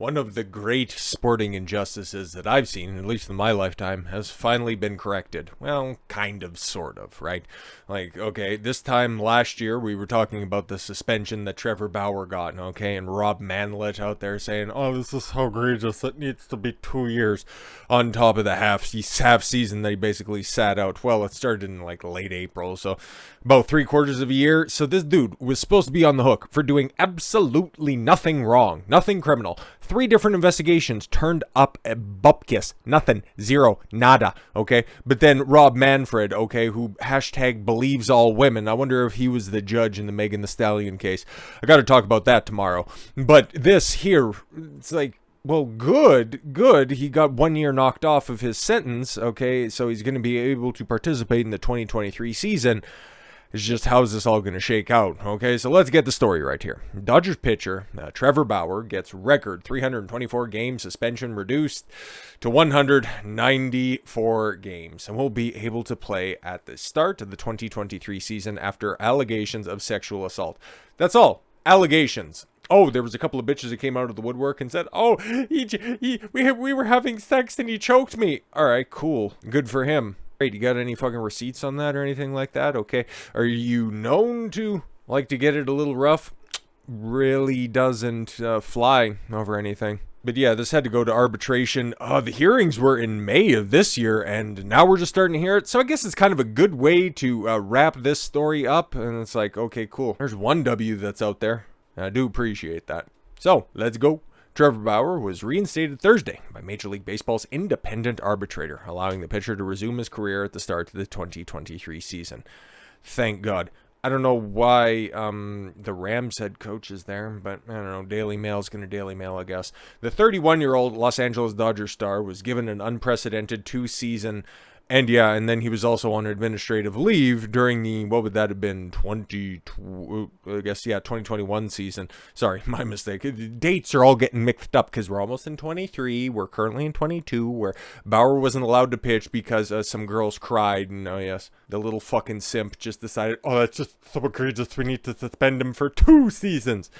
One of the great sporting injustices that I've seen, at least in my lifetime, has finally been corrected. Well, kind of, sort of, right? Like, okay, this time last year we were talking about the suspension that Trevor Bauer got, okay, and Rob Manlett out there saying, oh, this is so egregious, it needs to be 2 years on top of the half season that he basically sat out. Well, it started in like late April, so about 3/4 of a year. So this dude was supposed to be on the hook for doing absolutely nothing wrong, nothing criminal. 3 different investigations turned up a bupkis. Nothing. Zero. Nada. Okay? But then Rob Manfred, okay, who hashtag believes all women. I wonder if he was the judge in the Megan Thee Stallion case. I got to talk about that tomorrow. But this here, it's like, well, good. He got 1 year knocked off of his sentence, okay? So he's going to be able to participate in the 2023 season. It's just, how's this all going to shake out? Okay, so let's get the story right here. Dodgers pitcher Trevor Bauer gets record 324 game suspension reduced to 194 games and will be able to play at the start of the 2023 season after allegations of sexual assault. That's all. Allegations. Oh, there was a couple of bitches that came out of the woodwork and said, oh, we were having sex and he choked me. All right, cool. Good for him. Great, you got any fucking receipts on that or anything like that? Okay. Are you known to like to get it a little rough? Really doesn't fly over anything. But yeah, this had to go to arbitration. The hearings were in May of this year, and now we're just starting to hear it. So I guess it's kind of a good way to wrap this story up. And it's like, okay, cool. There's one W that's out there. I do appreciate that. So let's go. Trevor Bauer was reinstated Thursday by Major League Baseball's independent arbitrator, allowing the pitcher to resume his career at the start of the 2023 season. Thank God. I don't know why the Rams head coach is there, but I don't know. Daily Mail's going to Daily Mail, I guess. The 31-year-old Los Angeles Dodgers star was given an unprecedented 2-season. And yeah, and then he was also on administrative leave during the, what would that have been, 2021 season. Sorry, my mistake. The dates are all getting mixed up because we're almost in 23. We're currently in 22, where Bauer wasn't allowed to pitch because some girls cried. And oh yes, the little fucking simp just decided, oh, that's just so egregious, we need to suspend him for 2 seasons.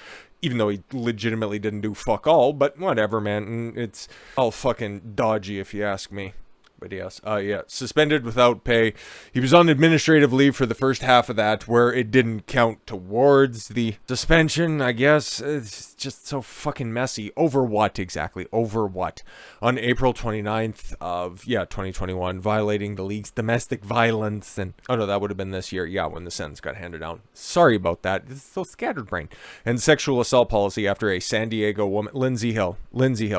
Even though he legitimately didn't do fuck all, but whatever, man. It's all fucking dodgy if you ask me. But yes, suspended without pay. He was on administrative leave for the first half of that, where it didn't count towards the suspension, I guess. It's just so fucking messy. Over what exactly? Over what? On April 29th of, 2021, violating the league's domestic violence and, oh no, that would have been this year, when the sentence got handed down. Sorry about that. It's so scattered brain. And sexual assault policy after a San Diego woman, Lindsay Hill.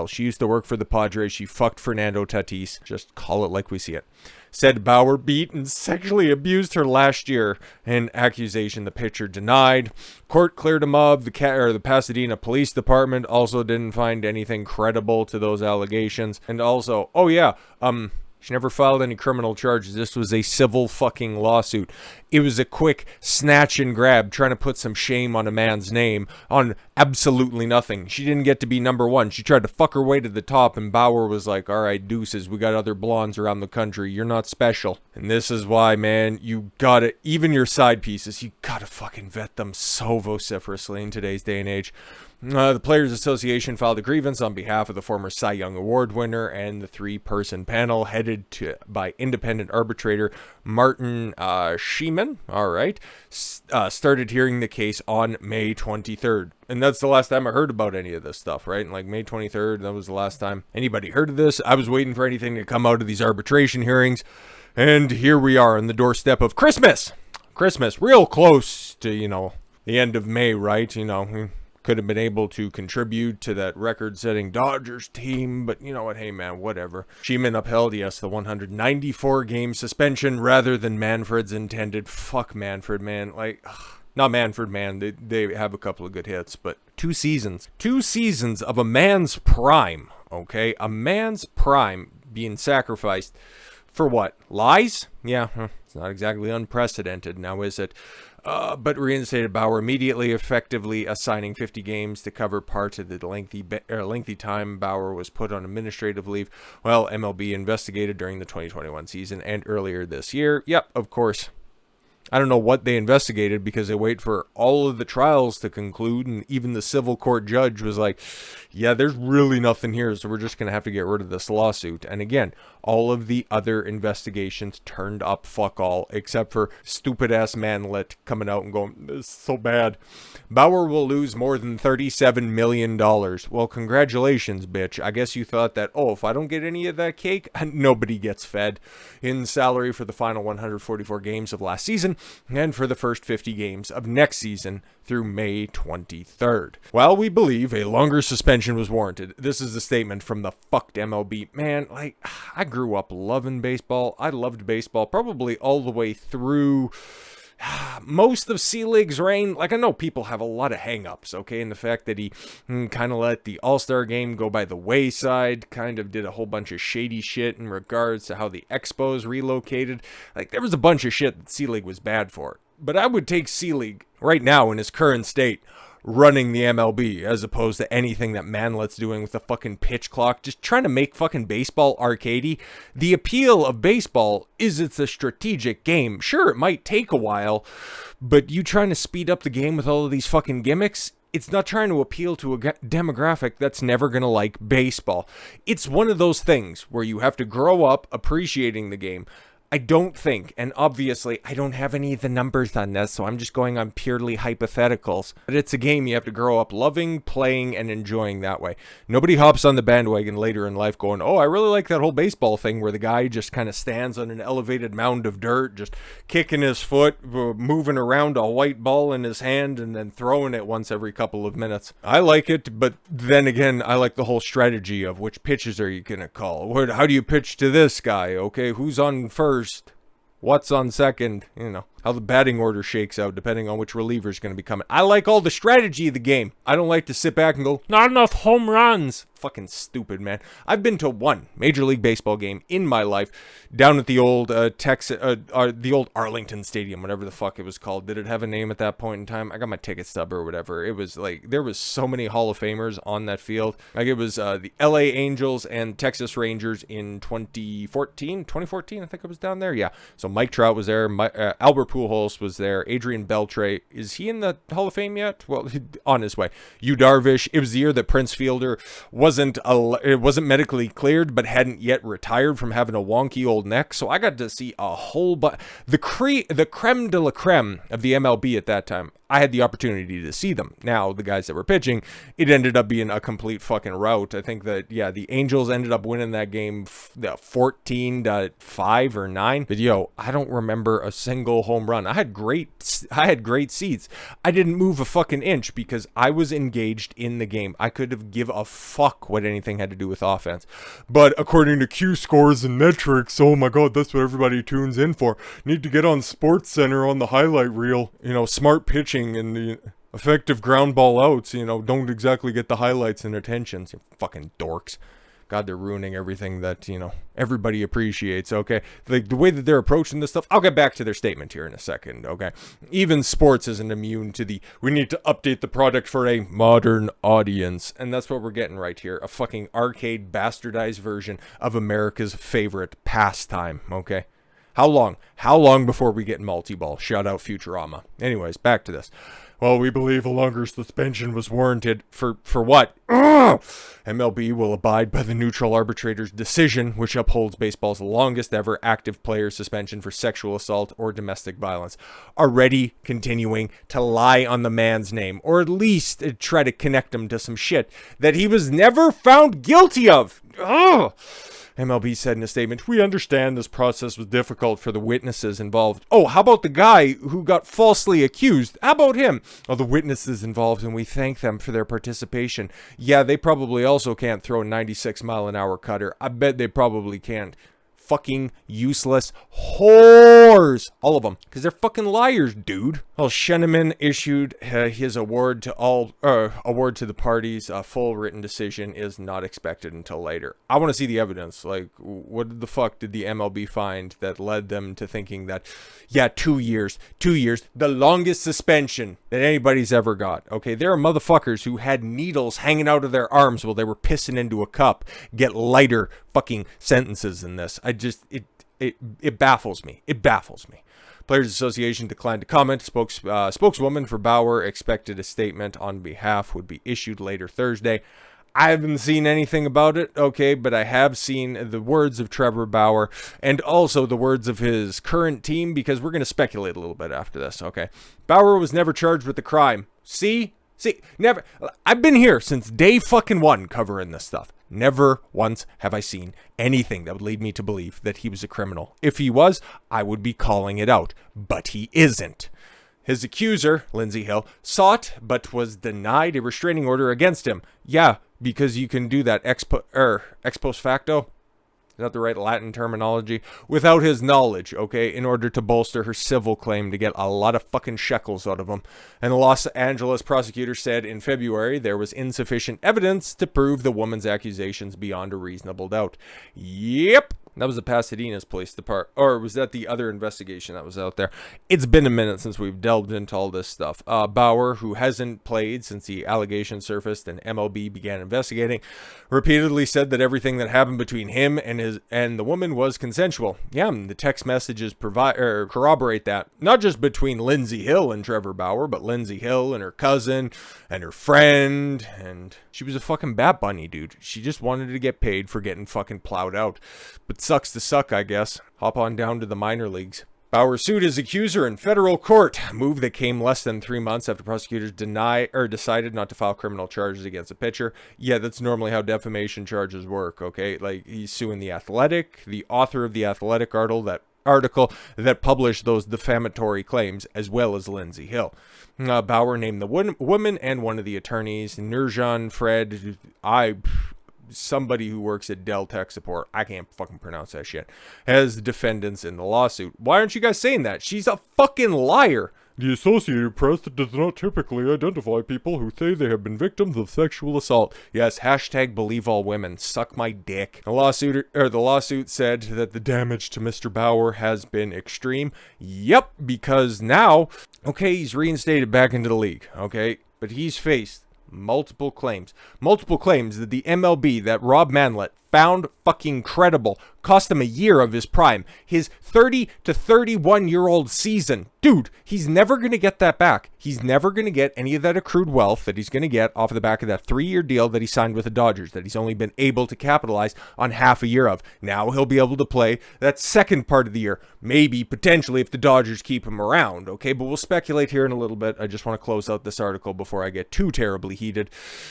She used to work for the Padres. She fucked Fernando Tatis. Just call it like we see it. Said Bauer beat and sexually abused her last year, an accusation the pitcher denied. Court cleared him of. The Pasadena Police Department also didn't find anything credible to those allegations. And also, she never filed any criminal charges. This was a civil fucking lawsuit. It was a quick snatch and grab trying to put some shame on a man's name on absolutely nothing. She didn't get to be number 1. She tried to fuck her way to the top, and Bauer was like, all right, deuces, we got other blondes around the country. You're not special. And this is why, man, you gotta, even your side pieces, you gotta fucking vet them so vociferously in today's day and age. The Players Association filed a grievance on behalf of the former Cy Young Award winner and the 3-person panel headed by independent arbitrator Martin Scheinman. All right. Started hearing the case on May 23rd. And that's the last time I heard about any of this stuff, right? Like May 23rd, that was the last time anybody heard of this. I was waiting for anything to come out of these arbitration hearings. And here we are on the doorstep of Christmas. Real close to, the end of May, right? Could have been able to contribute to that record-setting Dodgers team, but you know what? Hey, man, whatever. Scheinman upheld, yes, the 194-game suspension rather than Manfred's intended. Fuck Manfred, man. Not Manfred, man. They have a couple of good hits, but 2 seasons. 2 seasons of a man's prime, okay? A man's prime being sacrificed for what? Lies? Yeah, it's not exactly unprecedented, now is it? But reinstated Bauer immediately, effectively assigning 50 games to cover part of the lengthy time Bauer was put on administrative leave while MLB investigated during the 2021 season and earlier this year. Yep, of course. I don't know what they investigated because they wait for all of the trials to conclude, and even the civil court judge was like, yeah, there's really nothing here, so we're just going to have to get rid of this lawsuit. And again, all of the other investigations turned up fuck all, except for stupid-ass Manlet coming out and going, this is so bad. Bauer will lose more than $37 million. Well, congratulations, bitch. I guess you thought that, oh, if I don't get any of that cake, nobody gets fed in salary for the final 144 games of last season and for the first 50 games of next season through May 23rd. While we believe a longer suspension was warranted, this is a statement from the fucked MLB. Man, like, I grew up loving baseball. I loved baseball probably all the way through most of Selig's reign. Like, I know people have a lot of hang-ups, okay, and the fact that he kind of let the All-Star game go by the wayside, kind of did a whole bunch of shady shit in regards to how the Expos relocated. Like, there was a bunch of shit that Selig was bad for. But I would take Selig right now in his current state running the MLB as opposed to anything that Manlet's doing with the fucking pitch clock, just trying to make fucking baseball arcadey. The appeal of baseball is it's a strategic game. Sure, it might take a while, but you trying to speed up the game with all of these fucking gimmicks, it's not trying to appeal to a demographic that's never going to like baseball. It's one of those things where you have to grow up appreciating the game. I don't think, and obviously I don't have any of the numbers on this, so I'm just going on purely hypotheticals, but it's a game you have to grow up loving, playing, and enjoying that way. Nobody hops on the bandwagon later in life going, oh, I really like that whole baseball thing where the guy just kind of stands on an elevated mound of dirt, just kicking his foot, moving around a white ball in his hand, and then throwing it once every couple of minutes. I like it, but then again, I like the whole strategy of which pitches are you going to call? How do you pitch to this guy? Okay, who's on first? What's on second? You know, how the batting order shakes out depending on which reliever is going to be coming. I like all the strategy of the game. I don't like to sit back and go, not enough home runs. Fucking stupid, man. I've been to one Major League Baseball game in my life down at the old the old Arlington Stadium, whatever the fuck it was called. Did it have a name at that point in time? I got my ticket stub or whatever. It was like, there was so many Hall of Famers on that field. Like, it was the LA Angels and Texas Rangers in 2014, I think it was down there. Yeah. So Mike Trout was there. Albert Pujols was there. Adrian Beltre. Is he in the Hall of Fame yet? Well, on his way. Yu Darvish. It was the year that Prince Fielder wasn't medically cleared, but hadn't yet retired from having a wonky old neck. So I got to see a whole bunch. The creme de la creme of the MLB at that time. I had the opportunity to see them. Now, the guys that were pitching, it ended up being a complete fucking rout. I think that, yeah, the Angels ended up winning that game 14-5 or 9. But, yo, I don't remember a single home run. I had great seats. I didn't move a fucking inch because I was engaged in the game. I could have give a fuck what anything had to do with offense. But according to Q scores and metrics, oh my god, that's what everybody tunes in for. Need to get on Sports Center on the highlight reel. You know, smart pitching and the effective ground ball outs, you know, don't exactly get the highlights and attentions. You fucking dorks. God, they're ruining everything that, you know, everybody appreciates, okay? Like, the way that they're approaching this stuff, I'll get back to their statement here in a second, okay? Even sports isn't immune to we need to update the product for a modern audience. And that's what we're getting right here. A fucking arcade, bastardized version of America's favorite pastime, okay? How long before we get multi-ball? Shout out Futurama. Anyways, back to this. Well, we believe a longer suspension was warranted for what? MLB will abide by the neutral arbitrator's decision, which upholds baseball's longest ever active player suspension for sexual assault or domestic violence. Already continuing to lie on the man's name, or at least try to connect him to some shit that he was never found guilty of. Ugh. MLB said in a statement, we understand this process was difficult for the witnesses involved. Oh, how about the guy who got falsely accused? How about him? Oh, the witnesses involved, and we thank them for their participation. Yeah, they probably also can't throw a 96-mile-an-hour cutter. I bet they probably can't. Fucking useless whores. All of them. Because they're fucking liars, dude. Well, Scheinman issued his award to the parties. A full written decision is not expected until later. I want to see the evidence. Like, what the fuck did the MLB find that led them to thinking that, yeah, 2 years, the longest suspension that anybody's ever got. Okay, there are motherfuckers who had needles hanging out of their arms while they were pissing into a cup get lighter fucking sentences than this. It baffles me. It baffles me. Players Association declined to comment. Spokeswoman for Bauer expected a statement on behalf would be issued later Thursday. I haven't seen anything about it, okay, but I have seen the words of Trevor Bauer and also the words of his current team, because we're going to speculate a little bit after this, okay? Bauer was never charged with the crime. See, never. I've been here since day fucking one covering this stuff. Never once have I seen anything that would lead me to believe that he was a criminal. If he was, I would be calling it out, but he isn't. His accuser, Lindsay Hill, sought but was denied a restraining order against him. Yeah, because you can do that ex post facto. Is that the right Latin terminology? Without his knowledge, okay, in order to bolster her civil claim to get a lot of fucking shekels out of him. And the Los Angeles prosecutor said in February there was insufficient evidence to prove the woman's accusations beyond a reasonable doubt. Yep. That was the Pasadena's police department, or was that the other investigation that was out there? It's been a minute since we've delved into all this stuff. Bauer, who hasn't played since the allegation surfaced and MLB began investigating, repeatedly said that everything that happened between him and the woman was consensual. Yeah, the text messages corroborate that. Not just between Lindsay Hill and Trevor Bauer, but Lindsay Hill and her cousin and her friend, and she was a fucking bat bunny, dude. She just wanted to get paid for getting fucking plowed out. But sucks to suck, I guess. Hop on down to the minor leagues. Bauer sued his accuser in federal court, a move that came less than 3 months after prosecutors decided not to file criminal charges against a pitcher. Yeah, that's normally how defamation charges work, okay? Like, he's suing The Athletic, the author of The Athletic article that published those defamatory claims, as well as Lindsay Hill. Bauer named the woman and one of the attorneys, Nurjan Fred, somebody who works at Dell Tech Support, I can't fucking pronounce that shit, as defendants in the lawsuit. Why aren't you guys saying that? She's a fucking liar. The Associated Press does not typically identify people who say they have been victims of sexual assault. Yes, hashtag believe all women. Suck my dick. The lawsuit said that the damage to Mr. Bauer has been extreme. Yep, because now, okay, he's reinstated back into the league, okay? But he's faced multiple claims that the MLB, that Rob Manlett found fucking credible, cost him a year of his prime, his 30 to 31 year old season. Dude, he's never going to get that back. He's never going to get any of that accrued wealth that he's going to get off of the back of that 3-year deal that he signed with the Dodgers, that he's only been able to capitalize on half a year of. Now he'll be able to play that second part of the year, maybe, potentially, if the Dodgers keep him around, okay? But we'll speculate here in a little bit. I just want to close out this article before I get too terribly heated.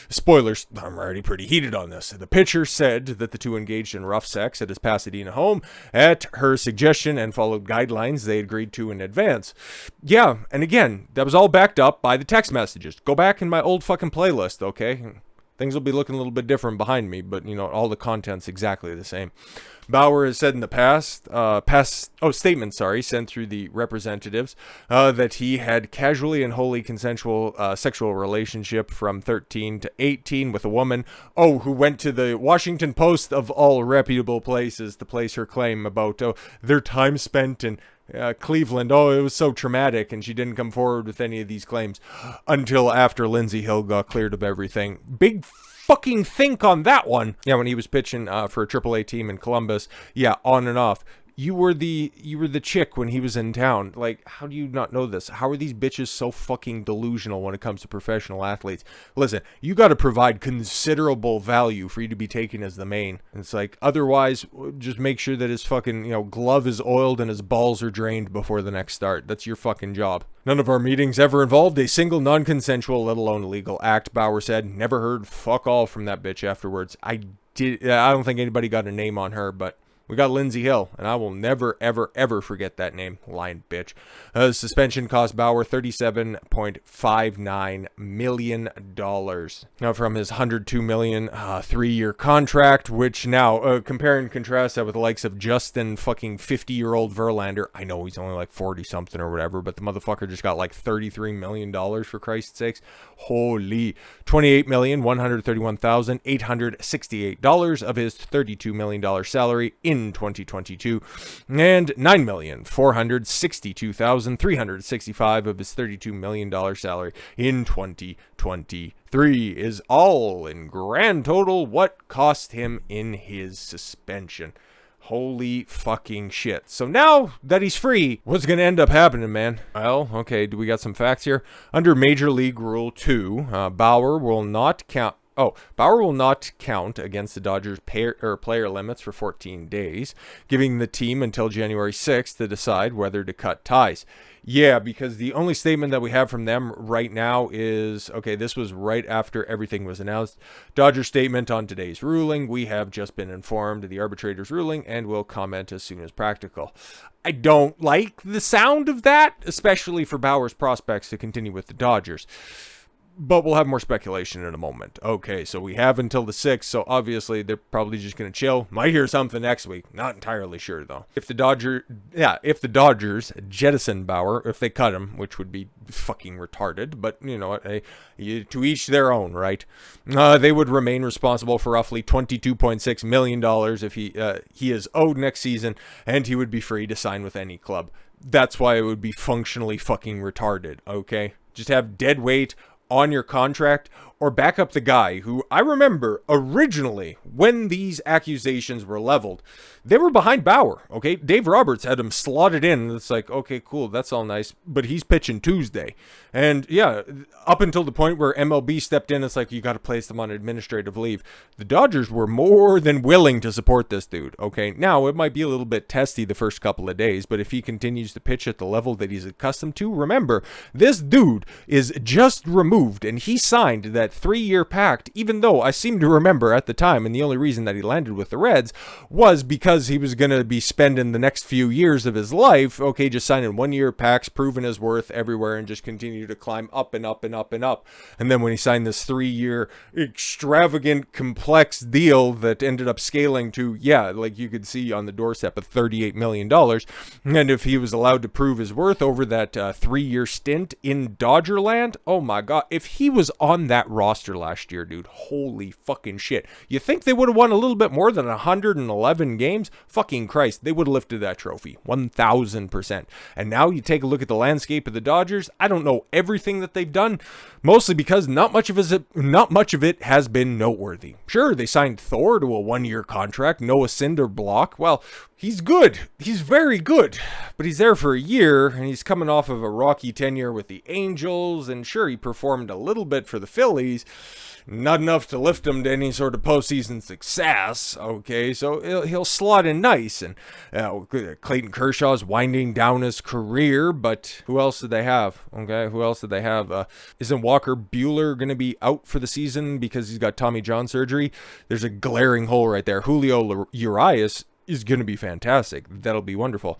Spoilers, I'm already pretty heated on this. The pitcher said that the two engaged in rough sex at his Pasadena home at her suggestion and followed guidelines they agreed to in advance. Yeah, and again, that was all backed up by the text messages. Go back in my old fucking playlist, okay? Things will be looking a little bit different behind me, but, you know, all the content's exactly the same. Bauer has said in the statement sent through the representatives, that he had casually and wholly consensual sexual relationship from 13 to 18 with a woman, who went to the Washington Post of all reputable places to place her claim about their time spent in Cleveland. It was so traumatic, and she didn't come forward with any of these claims until after Lindsay Hill got cleared of everything. Big fucking think on that one. Yeah, when he was pitching for a AAA team in Columbus, yeah, on and off. You were the chick when he was in town. Like, how do you not know this? How are these bitches so fucking delusional when it comes to professional athletes? Listen, you got to provide considerable value for you to be taken as the main. It's like, otherwise, just make sure that his fucking, glove is oiled and his balls are drained before the nenext start. That's your fucking job. None of our meetings ever involved a single non-consensual, let alone illegal act, Bauer said. Never heard fuck all from that bitch afterwards. I don't think anybody got a name on her, but we got Lindsay Hill, and I will never, ever, ever forget that name. Lying bitch. Suspension cost Bauer $37.59 million. Now, from his $102 million 3-year contract, which now, compare and contrast that with the likes of Justin fucking 50-year-old Verlander. I know he's only like 40-something or whatever, but the motherfucker just got like $33 million, for Christ's sakes. Holy. $28,131,868 of his $32 million salary in 2022, and $9,462,365 of his $32 million salary in 2023 is all in grand total what cost him in his suspension. Holy fucking shit. So now that he's free, what's going to end up happening, man? Well, okay, do we got some facts here? Under Major League Rule 2, Bauer will not count. Oh, Bauer will not count against the Dodgers' player limits for 14 days, giving the team until January 6th to decide whether to cut ties. Yeah, because the only statement that we have from them right now is, okay, this was right after everything was announced. Dodger statement on today's ruling. We have just been informed of the arbitrator's ruling and will comment as soon as practical. I don't like the sound of that, especially for Bauer's prospects to continue with the Dodgers. But we'll have more speculation in a moment. Okay, so we have until the 6th, so obviously they're probably just going to chill. Might hear something next week. Not entirely sure, though. If the Dodgers jettison Bauer, if they cut him, which would be fucking retarded, but you know what, to each their own, right? They would remain responsible for roughly $22.6 million if he is owed next season, and he would be free to sign with any club. That's why it would be functionally fucking retarded, okay? Just have dead weight on your contract, or back up the guy who I remember originally when these accusations were leveled, they were behind Bauer, okay? Dave Roberts had him slotted in. It's like, okay, cool, that's all nice, but he's pitching Tuesday. And yeah, up until the point where MLB stepped in, it's like, you got to place them on administrative leave. The Dodgers were more than willing to support this dude, okay? Now, it might be a little bit testy the first couple of days, but if he continues to pitch at the level that he's accustomed to, remember, this dude is just removed, and he signed that 3-year pact, even though I seem to remember at the time, and the only reason that he landed with the Reds was because he was going to be spending the next few years of his life, okay, just signing 1-year pacts, proving his worth everywhere, and just continue to climb up and up and up and up. And then when he signed this 3-year extravagant, complex deal that ended up scaling to, yeah, like you could see on the doorstep of $38 million, and if he was allowed to prove his worth over that 3-year stint in Dodgerland, oh my god, if he was on that roster last year, dude, holy fucking shit. You think they would have won a little bit more than 111 games? Fucking Christ, they would have lifted that trophy 1000%. And now you take a look at the landscape of the Dodgers. I don't know everything that they've done, mostly because not much of it has been noteworthy. Sure, they signed Thor to a 1-year contract, Noah Synderberg. Well, he's good. He's very good. But he's there for a year, and he's coming off of a rocky tenure with the Angels, and sure, he performed a little bit for the Phillies. Not enough to lift him to any sort of postseason success, okay? So he'll slot in nice. And Clayton Kershaw's winding down his career, but who else did they have? Okay, who else did they have? Isn't Walker Buehler going to be out for the season because he's got Tommy John surgery? There's a glaring hole right there. Julio Urias is going to be fantastic. That'll be wonderful.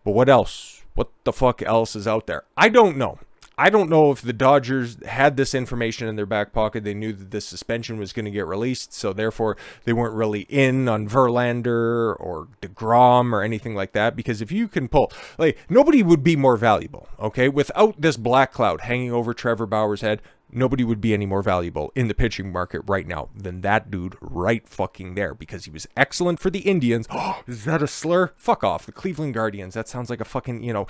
But what else? What the fuck else is out there? I don't know. I don't know if the Dodgers had this information in their back pocket. They knew that this suspension was going to get released, so therefore they weren't really in on Verlander or DeGrom or anything like that. Because if you can pull, like, nobody would be more valuable, okay? Without this black cloud hanging over Trevor Bauer's head, nobody would be any more valuable in the pitching market right now than that dude right fucking there, because he was excellent for the Indians. Oh, is that a slur? Fuck off. The Cleveland Guardians. That sounds like a fucking,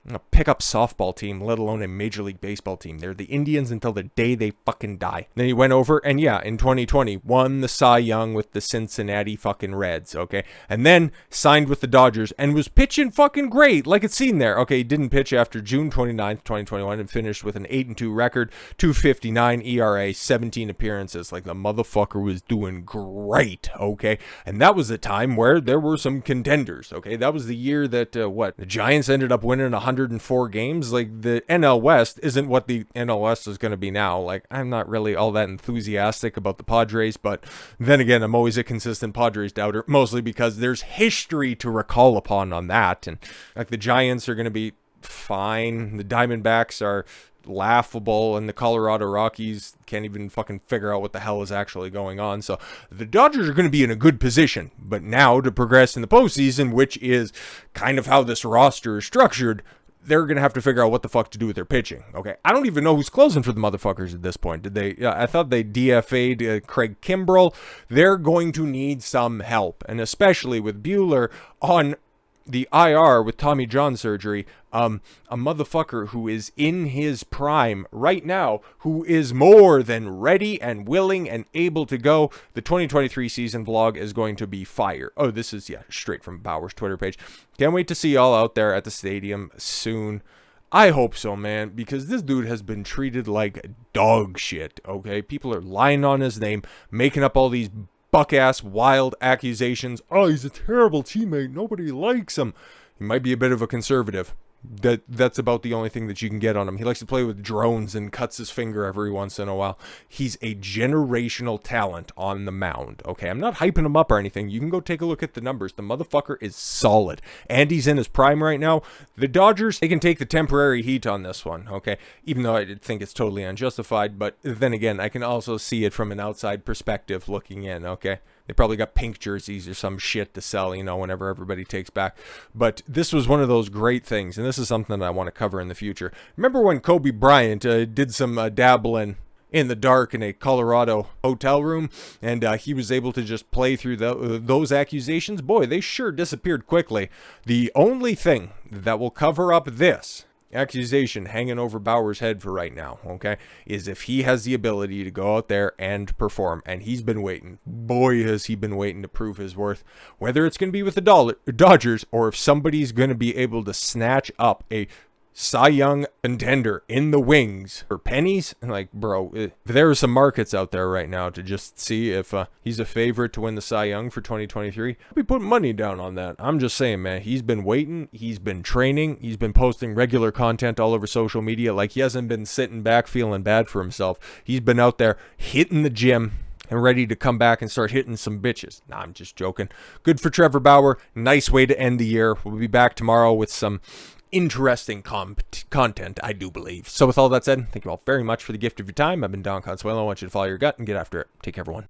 a pickup softball team, let alone a Major League Baseball team. They're the Indians until the day they fucking die. Then he went over and yeah, in 2020, won the Cy Young with the Cincinnati fucking Reds, okay? And then signed with the Dodgers and was pitching fucking great, like it's seen there. Okay, he didn't pitch after June 29th, 2021 and finished with an 8-2 record, 2.59 ERA, 17 appearances. Like the motherfucker was doing great, okay? And that was a time where there were some contenders, okay? That was the year that, the Giants ended up winning 104 games. Like the NL West isn't what the NL West is going to be now. Like I'm not really all that enthusiastic about the Padres, but then again, I'm always a consistent Padres doubter, mostly because there's history to recall upon on that. And like the Giants are going to be fine. The Diamondbacks are laughable, and the Colorado Rockies can't even fucking figure out what the hell is actually going on. So the Dodgers are going to be in a good position, but now to progress in the postseason, which is kind of how this roster is structured, they're going to have to figure out what the fuck to do with their pitching. Okay, I don't even know who's closing for the motherfuckers at this point. Did they? I thought they DFA'd Craig Kimbrell. They're going to need some help, and especially with Buehler on the IR with Tommy John surgery, a motherfucker who is in his prime right now, who is more than ready and willing and able to go. The 2023 season vlog is going to be fire. Oh, this is, yeah, straight from Bauer's Twitter page. Can't wait to see y'all out there at the stadium soon. I hope so, man, because this dude has been treated like dog shit, okay? People are lying on his name, making up all these buck-ass wild accusations. Oh, he's a terrible teammate. Nobody likes him. He might be a bit of a conservative. That's about the only thing that you can get on him. He likes to play with drones and cuts his finger every once in a while. He's a generational talent on the mound, okay? I'm not hyping him up or anything. You can go take a look at the numbers. The motherfucker is solid. And he's in his prime right now. The Dodgers, they can take the temporary heat on this one, okay? Even though I think it's totally unjustified. But then again, I can also see it from an outside perspective looking in, okay? They probably got pink jerseys or some shit to sell, you know, whenever everybody takes back. But this was one of those great things, and this is something that I want to cover in the future. Remember when Kobe Bryant did some dabbling in the dark in a Colorado hotel room, and he was able to just play through those accusations? Boy, they sure disappeared quickly. The only thing that will cover up this accusation hanging over Bauer's head for right now, okay, is if he has the ability to go out there and perform. And he's been waiting. Boy, has he been waiting to prove his worth. Whether it's going to be with the Dodgers or if somebody's going to be able to snatch up a Cy Young contender in the wings for pennies. Like, bro, there are some markets out there right now to just see if he's a favorite to win the Cy Young for 2023. I'll be putting money down on that. I'm just saying, man, he's been waiting. He's been training. He's been posting regular content all over social media. Like, he hasn't been sitting back feeling bad for himself. He's been out there hitting the gym and ready to come back and start hitting some bitches. Nah, I'm just joking. Good for Trevor Bauer. Nice way to end the year. We'll be back tomorrow with some interesting content, I do believe. So with all that said, thank you all very much for the gift of your time. I've been Don Consuelo. I want you to follow your gut and get after it. Take care, everyone.